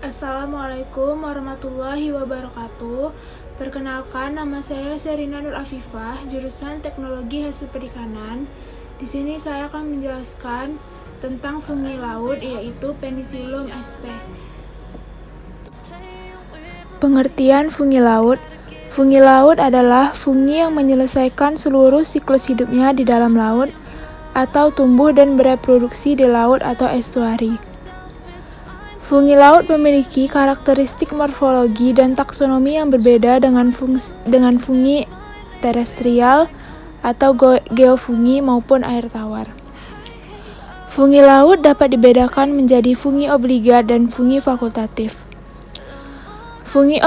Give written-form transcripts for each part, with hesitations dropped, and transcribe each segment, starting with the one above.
Assalamualaikum warahmatullahi wabarakatuh. Perkenalkan, nama saya Serina Nur Afifah, jurusan Teknologi Hasil Perikanan. Di sini saya akan menjelaskan tentang fungi laut, yaitu Penicillium sp. Pengertian fungi laut. Fungi laut adalah fungi yang menyelesaikan seluruh siklus hidupnya di dalam laut atau tumbuh dan bereproduksi di laut atau estuari. Fungi laut memiliki karakteristik morfologi dan taksonomi yang berbeda dengan fungi terestrial atau geofungi maupun air tawar. Fungi laut dapat dibedakan menjadi fungi obligat dan fungi fakultatif. Fungi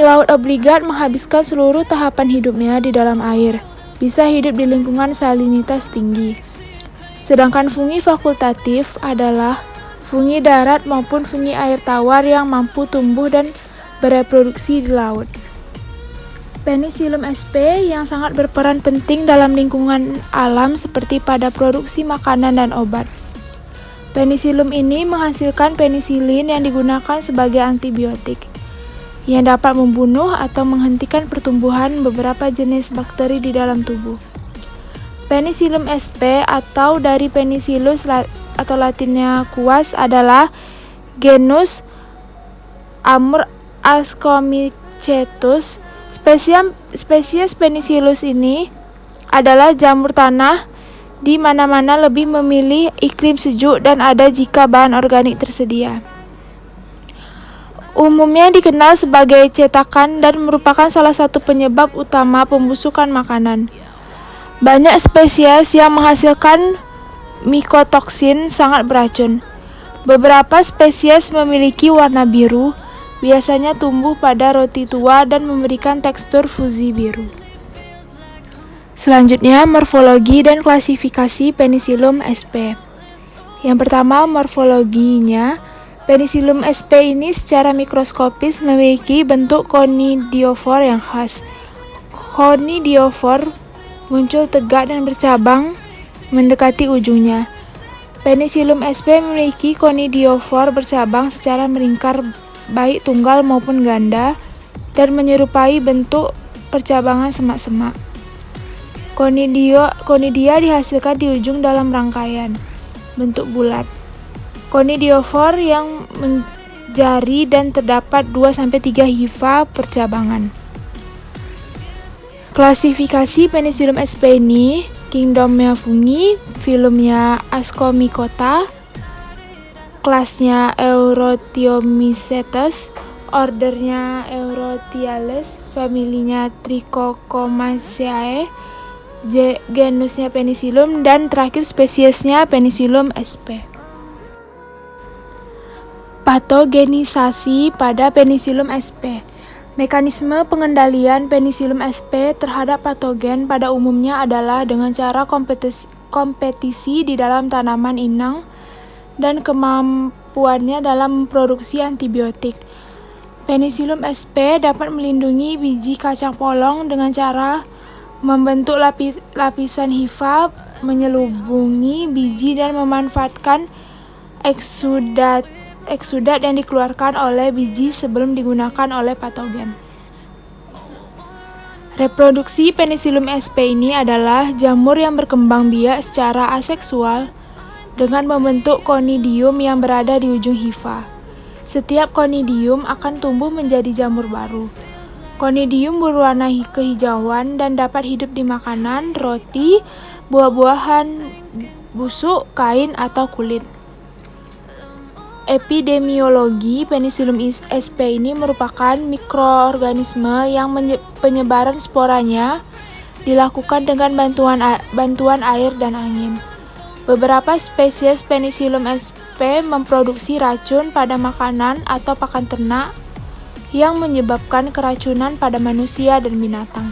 laut obligat menghabiskan seluruh tahapan hidupnya di dalam air, bisa hidup di lingkungan salinitas tinggi. Sedangkan fungi fakultatif adalah fungi darat maupun fungi air tawar yang mampu tumbuh dan bereproduksi di laut. Penicillium sp yang sangat berperan penting dalam lingkungan alam seperti pada produksi makanan dan obat. Penicillium ini menghasilkan penisilin yang digunakan sebagai antibiotik, yang dapat membunuh atau menghentikan pertumbuhan beberapa jenis bakteri di dalam tubuh. Penicillium sp atau dari Penicillus atau latinnya kuas adalah genus Amur ascomycetus. Spesies Penicillus ini adalah jamur tanah di mana-mana, lebih memilih iklim sejuk dan ada jika bahan organik tersedia. Umumnya dikenal sebagai cetakan dan merupakan salah satu penyebab utama pembusukan makanan. Banyak spesies yang menghasilkan mikotoksin sangat beracun. Beberapa spesies memiliki warna biru, biasanya tumbuh pada roti tua dan memberikan tekstur fuzi biru. Selanjutnya, morfologi dan klasifikasi Penicillium sp. Yang pertama, morfologinya. Penicillium sp ini secara mikroskopis memiliki bentuk konidiofor yang khas. Konidiofor muncul tegak dan bercabang mendekati ujungnya. Penicillium sp memiliki konidiofor bercabang secara melingkar baik tunggal maupun ganda dan menyerupai bentuk percabangan semak-semak. Konidia dihasilkan di ujung dalam rangkaian, bentuk bulat. Konidiofor yang menjari dan terdapat 2-3 hifa percabangan. Klasifikasi Penicillium sp ini: kingdomnya fungi, filumnya Ascomycota, kelasnya Eurothiomycetes, ordernya Eurothiales, familinya Trichocomaceae, genusnya Penicillium, dan terakhir spesiesnya Penicillium sp. Patogenisasi pada Penicillium sp. Mekanisme pengendalian Penicillium sp terhadap patogen pada umumnya adalah dengan cara kompetisi di dalam tanaman inang dan kemampuannya dalam memproduksi antibiotik. Penicillium sp dapat melindungi biji kacang polong dengan cara membentuk lapisan hifa menyelubungi biji dan memanfaatkan eksudat yang dikeluarkan oleh biji sebelum digunakan oleh patogen. Reproduksi Penicillium sp ini adalah jamur yang berkembang biak secara aseksual dengan membentuk konidium yang berada di ujung hifa. Setiap konidium akan tumbuh menjadi jamur baru. Konidium berwarna kehijauan dan dapat hidup di makanan, roti, buah-buahan, busuk, kain, atau kulit. Epidemiologi Penicillium sp ini merupakan mikroorganisme yang penyebaran sporanya dilakukan dengan bantuan air dan angin. Beberapa spesies Penicillium sp memproduksi racun pada makanan atau pakan ternak yang menyebabkan keracunan pada manusia dan binatang.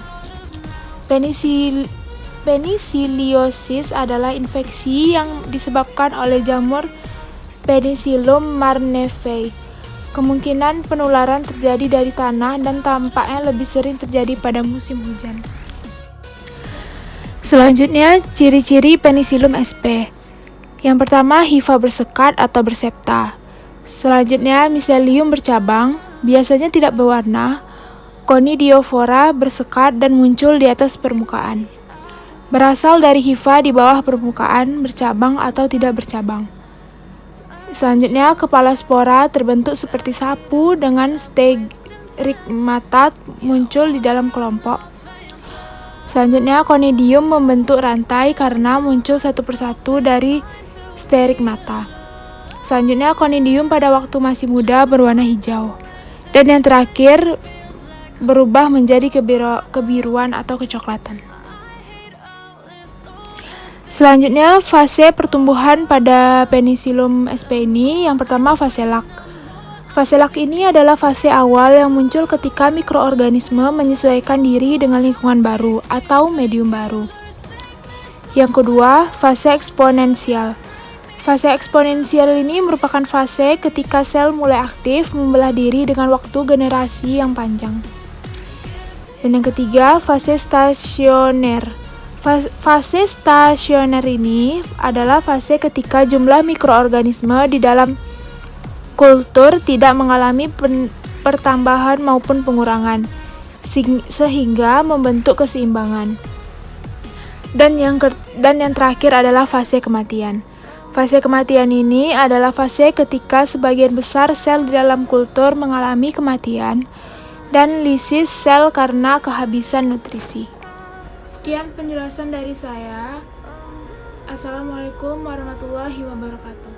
Penicilliosis adalah infeksi yang disebabkan oleh jamur Penicillium marneferi. Kemungkinan penularan terjadi dari tanah dan tampaknya lebih sering terjadi pada musim hujan. Selanjutnya, ciri-ciri Penicillium sp. Yang pertama, hifa bersekat atau bersepta. Selanjutnya, miselium bercabang, biasanya tidak berwarna, conidiophora bersekat dan muncul di atas permukaan. Berasal dari hifa di bawah permukaan, bercabang atau tidak bercabang. Selanjutnya, kepala spora terbentuk seperti sapu dengan stegmata muncul di dalam kelompok. Selanjutnya, conidium membentuk rantai karena muncul satu persatu dari stegmata. Selanjutnya, conidium pada waktu masih muda berwarna hijau. Dan yang terakhir, berubah menjadi kebiruan atau kecoklatan. Selanjutnya, fase pertumbuhan pada Penicillium sp ini. Yang pertama, fase lak. Fase lak ini adalah fase awal yang muncul ketika mikroorganisme menyesuaikan diri dengan lingkungan baru atau medium baru. Yang kedua, fase eksponensial. Fase eksponensial ini merupakan fase ketika sel mulai aktif membelah diri dengan waktu generasi yang panjang. Dan yang ketiga, fase stasioner. Fase stasioner ini adalah fase ketika jumlah mikroorganisme di dalam kultur tidak mengalami pertambahan maupun pengurangan, sehingga membentuk keseimbangan. Dan yang terakhir adalah fase kematian. Fase kematian ini adalah fase ketika sebagian besar sel di dalam kultur mengalami kematian dan lisis sel karena kehabisan nutrisi. Sekian penjelasan dari saya. Assalamualaikum warahmatullahi wabarakatuh.